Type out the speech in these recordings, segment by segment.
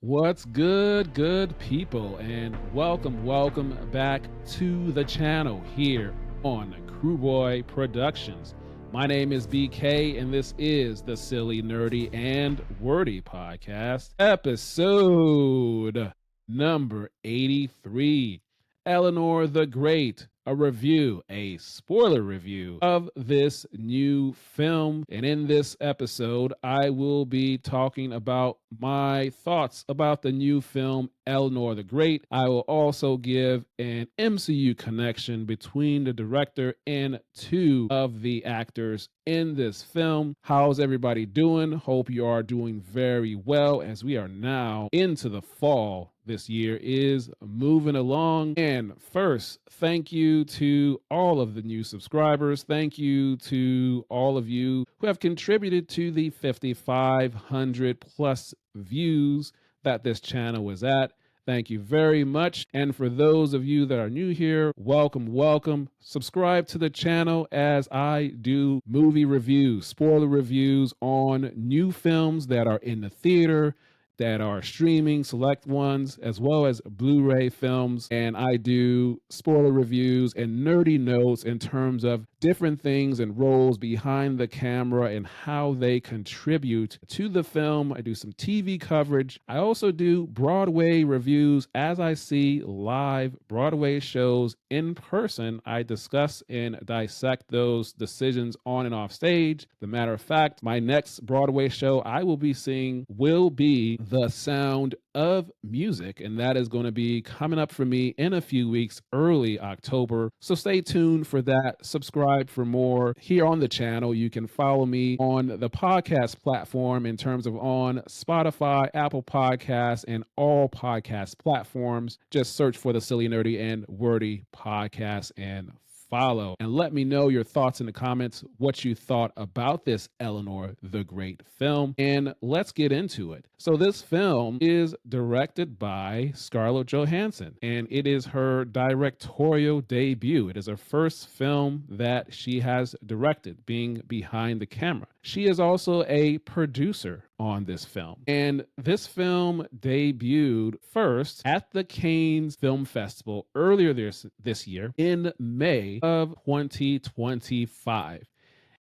What's good people, and welcome back to the channel here on Kruboy Productions. My name is BK, and this is the Silly, Nerdy, and Wordy Podcast, episode number 83. Eleanor the Great, a spoiler review of this new film. And in this episode, I will be talking about my thoughts about the new film, Eleanor the Great. I will also give an MCU connection between the director and two of the actors in this film. How's everybody doing? Hope you are doing very well as we are now into the fall. This year is moving along. And first, thank you to all of the new subscribers. Thank you to all of you who have contributed to the 5,500 plus views that this channel is at. Thank you very much. And for those of you that are new here, welcome. Subscribe to the channel as I do movie reviews, spoiler reviews on new films that are in the theater, that are streaming, select ones, as well as Blu-ray films. And I do spoiler reviews and nerdy notes in terms of different things and roles behind the camera and how they contribute to the film. I do some TV coverage. I also do Broadway reviews as I see live Broadway shows in person. I discuss and dissect those decisions on and off stage. As a matter of fact, my next Broadway show I will be seeing will be The Sound of Music, and that is going to be coming up for me in a few weeks, early October. So stay tuned for that. Subscribe for more here on the channel. You can follow me on the podcast platform in terms of on Spotify, Apple Podcasts, and all podcast platforms. Just search for the Silly, Nerdy, and Wordy Podcast and follow. And let me know your thoughts in the comments, what you thought about this Eleanor the Great film. And let's get into it. So this film is directed by Scarlett Johansson, and it is her directorial debut. It is her first film that she has directed, being behind the camera. She is also a producer on this film. And this film debuted first at the Cannes Film Festival earlier this year in May of 2025.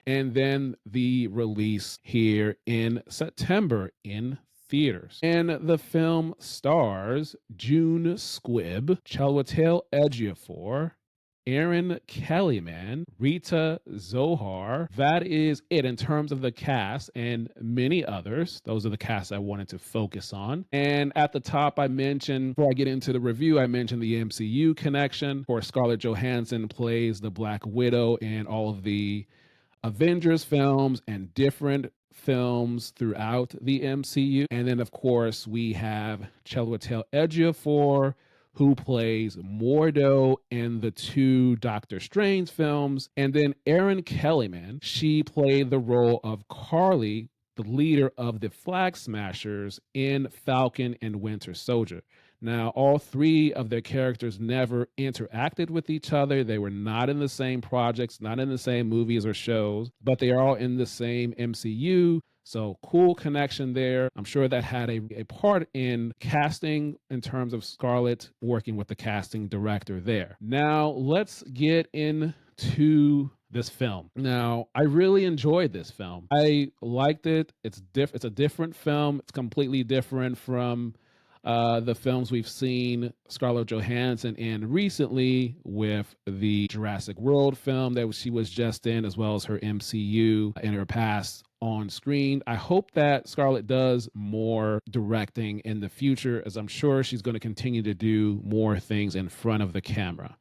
And then the release here in September in theaters. And the film stars June Squibb, Chiwetel Ejiofor, Erin Kellyman, Rita Zohar. That is it in terms of the cast, and many others. Those are the casts I wanted to focus on. And at the top, I mentioned, before I get into the review, I mentioned the MCU connection. Of course, Scarlett Johansson plays the Black Widow in all of the Avengers films and different films throughout the MCU. And then, of course, we have Chiwetel Ejiofor, who plays Mordo in the two Doctor Strange films. And then Erin Kellyman, she played the role of Carly, the leader of the Flag Smashers in Falcon and Winter Soldier. Now, all three of their characters never interacted with each other. They were not in the same projects, not in the same movies or shows, but they are all in the same MCU. So cool connection there. I'm sure that had a part in casting in terms of Scarlett working with the casting director there. Now, let's get into this film. Now, I really enjoyed this film. I liked it. It's a different film. It's completely different from the films we've seen Scarlett Johansson in recently, with the Jurassic World film that she was just in, as well as her MCU in her past on screen. I hope that Scarlett does more directing in the future, as I'm sure she's going to continue to do more things in front of the camera.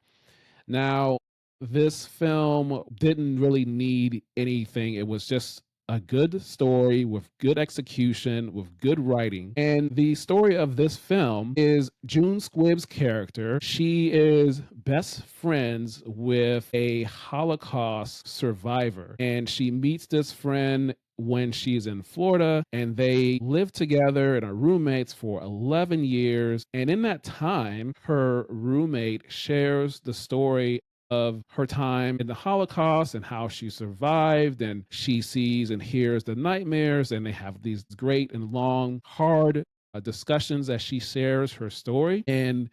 Now, this film didn't really need anything. It was just a good story with good execution, with good writing. And the story of this film is June Squibb's character. She is best friends with a Holocaust survivor, and she meets this friend when she's in Florida, and they live together and are roommates for 11 years. And in that time, her roommate shares the story of her time in the Holocaust and how she survived, and she sees and hears the nightmares, and they have these great and long, hard discussions as she shares her story. And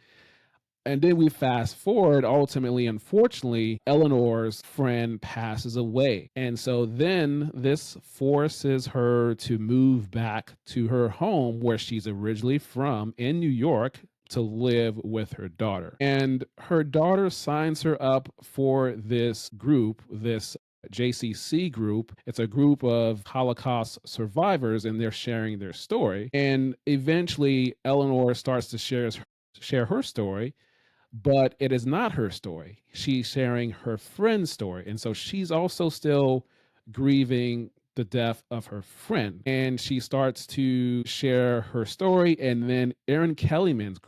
then we fast forward. Ultimately, unfortunately, Eleanor's friend passes away. And so then this forces her to move back to her home where she's originally from in New York to live with her daughter. And her daughter signs her up for this group, this JCC group. It's a group of Holocaust survivors, and they're sharing their story. And eventually, Eleanor starts to share her story, but it is not her story. She's sharing her friend's story. And so she's also still grieving the death of her friend. And she starts to share her story. And then Erin Kellyman's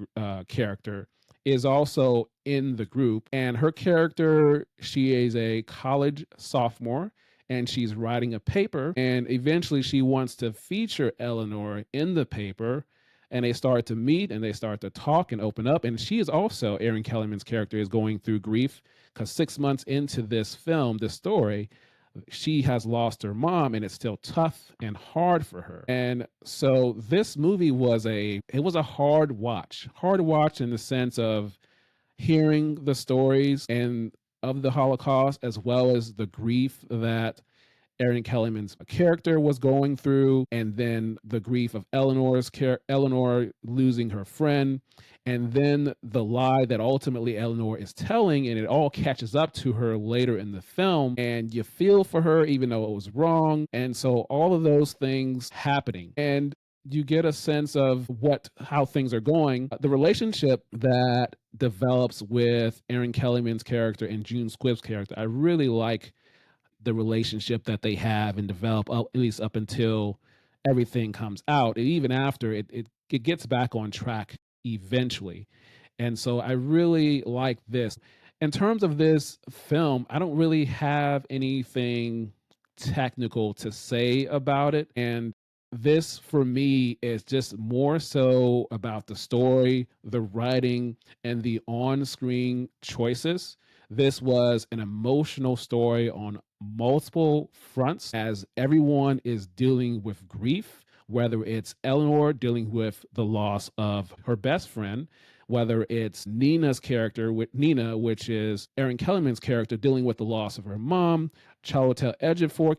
character is also in the group. And her character, she is a college sophomore and she's writing a paper. And eventually she wants to feature Eleanor in the paper, and they start to meet and they start to talk and open up. And she is also, Erin Kellyman's character is going through grief because 6 months into this film, this story, she has lost her mom and it's still tough and hard for her. And so this movie was a hard watch in the sense of hearing the stories and of the Holocaust, as well as the grief that Erin Kellyman's character was going through, and then the grief of Eleanor losing her friend, and then the lie that ultimately Eleanor is telling, and it all catches up to her later in the film, and you feel for her even though it was wrong, and so all of those things happening, and you get a sense of how things are going. The relationship that develops with Erin Kellyman's character and June Squibb's character, I really like the relationship that they have and develop, at least up until everything comes out. And even after it gets back on track eventually. And so I really like this. In terms of this film, I don't really have anything technical to say about it. And this for me is just more so about the story, the writing, and the on screen choices. This was an emotional story on multiple fronts as everyone is dealing with grief, whether it's Eleanor dealing with the loss of her best friend, whether it's Nina's character with Nina, which is Erin Kellyman's character, dealing with the loss of her mom, Chiwetel Ejiofor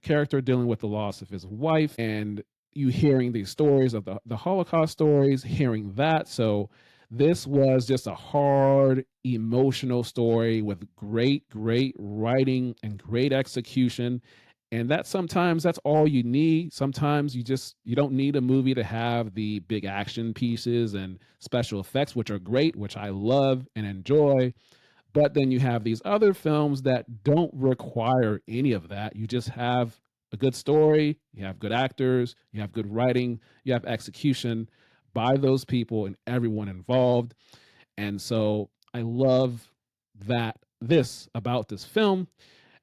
character dealing with the loss of his wife, and you hearing these stories of the Holocaust stories, hearing that. So this was just a hard, emotional story with great writing and great execution. And that sometimes that's all you need. Sometimes you don't need a movie to have the big action pieces and special effects, which are great, which I love and enjoy. But then you have these other films that don't require any of that. You just have a good story, you have good actors, you have good writing, you have execution by those people and everyone involved. And so I love this about this film.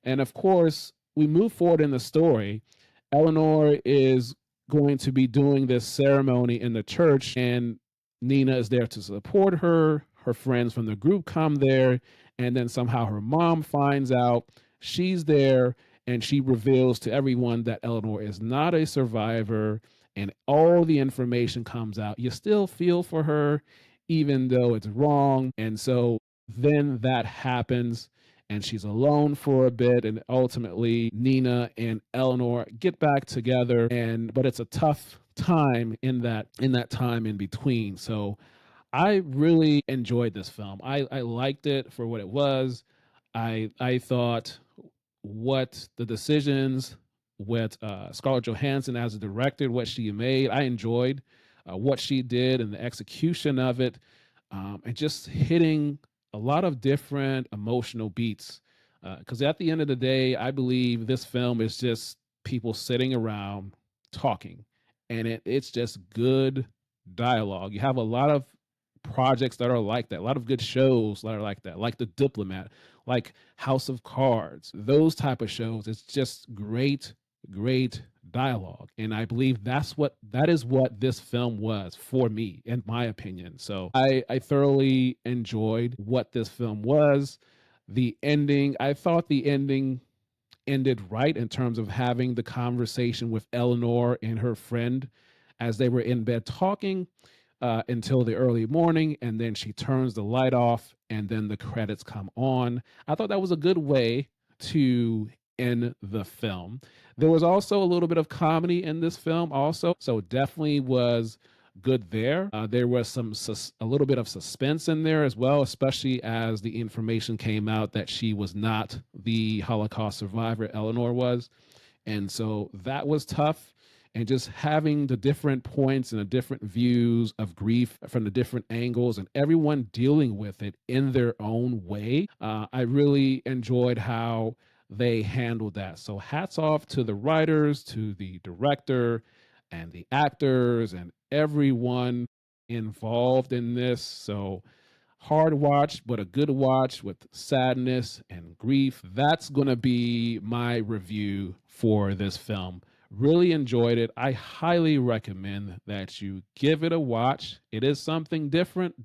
And of course, we move forward in the story. Eleanor is going to be doing this ceremony in the church, and Nina is there to support her. Her friends from the group come there, and then somehow her mom finds out she's there, and she reveals to everyone that Eleanor is not a survivor, and all the information comes out. You still feel for her, even though it's wrong. And so then that happens and she's alone for a bit, and ultimately Nina and Eleanor get back together, and but it's a tough time in that time in between. So I really enjoyed this film. I liked it for what it was. I thought what the decisions with Scarlett Johansson as a director, what she made, I enjoyed what she did and the execution of it, and just hitting a lot of different emotional beats. Because at the end of the day, I believe this film is just people sitting around talking, and it's just good dialogue. You have a lot of projects that are like that, a lot of good shows that are like that, like The Diplomat, like House of Cards, those type of shows. It's just great dialogue. And I believe that is what this film was for me, in my opinion. So I thoroughly enjoyed what this film was. The ending, I thought the ending ended right in terms of having the conversation with Eleanor and her friend as they were in bed talking until the early morning, and then she turns the light off, and then the credits come on. I thought that was a good way to end the film. There was also a little bit of comedy in this film, also, so definitely was good there. There was a little bit of suspense in there as well, especially as the information came out that she was not the Holocaust survivor Eleanor was. And so that was tough. And just having the different points and the different views of grief from the different angles and everyone dealing with it in their own way. I really enjoyed how they handled that. So hats off to the writers, to the director, and the actors, and everyone involved in this. So hard watch, but a good watch with sadness and grief. That's going to be my review for this film. Really enjoyed it. I highly recommend that you give it a watch. It is something different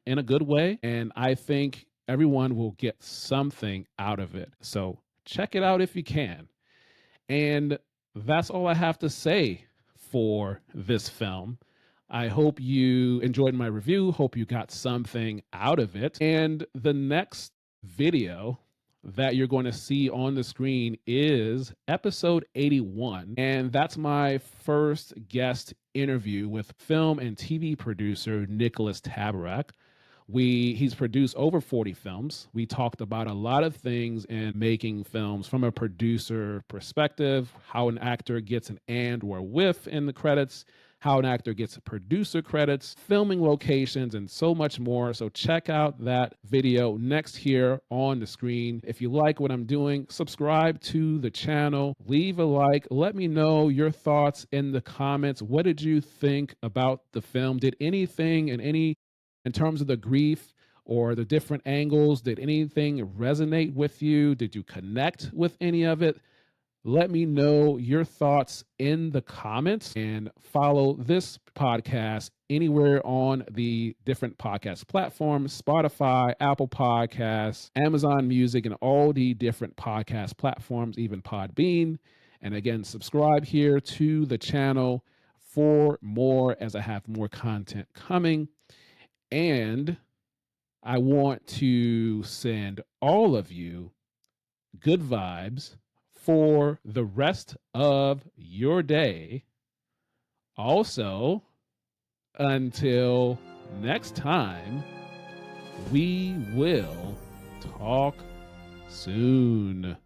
in a good way. And I think everyone will get something out of it. So check it out if you can. And that's all I have to say for this film. I hope you enjoyed my review. Hope you got something out of it. And the next video that you're going to see on the screen is episode 81. And that's my first guest interview with film and TV producer Nicholas Tabarak. He's produced over 40 films. We talked about a lot of things in making films from a producer perspective, how an actor gets an and or with in the credits, how an actor gets producer credits, filming locations, and so much more. So check out that video next here on the screen. If you like what I'm doing, subscribe to the channel, leave a like, let me know your thoughts in the comments. What did you think about the film? Did anything in terms of the grief or the different angles, did anything resonate with you? Did you connect with any of it? Let me know your thoughts in the comments, and follow this podcast anywhere on the different podcast platforms: Spotify, Apple Podcasts, Amazon Music, and all the different podcast platforms, even Podbean. And again, subscribe here to the channel for more as I have more content coming. And I want to send all of you good vibes for the rest of your day. Also, until next time, we will talk soon.